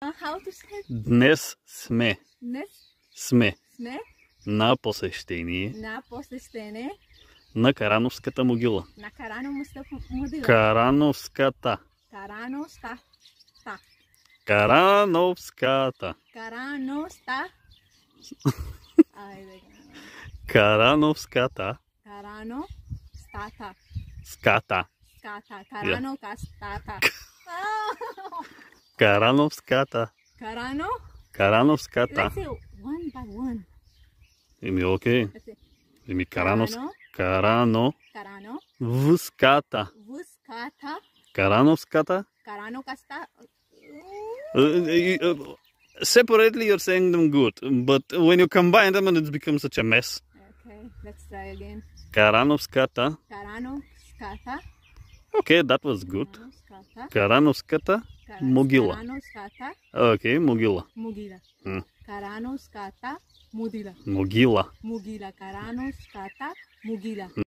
How to say? Днес сме Сме на посещение на посещение на Карановската могила. на Карановската могила. Карановската. Карановската. Карановската. Карановската. Карановската. Карановската. Ската. Ската. Карановската. Карановската. Карано. Карановската. Let's say one by one. Окей. Let's say Карановската. Карано. Вската. Вуската. Карановската. Карановската. Separately you're saying them good, but when you combine them it becomes such a mess. Okay, let's try again. Карановската. Карановската. Okay, that was good. Карановската. Карановската могила. Карановската Okay, могила. могила. Hmm. Карановската могила. Могила. Могила. Карановската могила.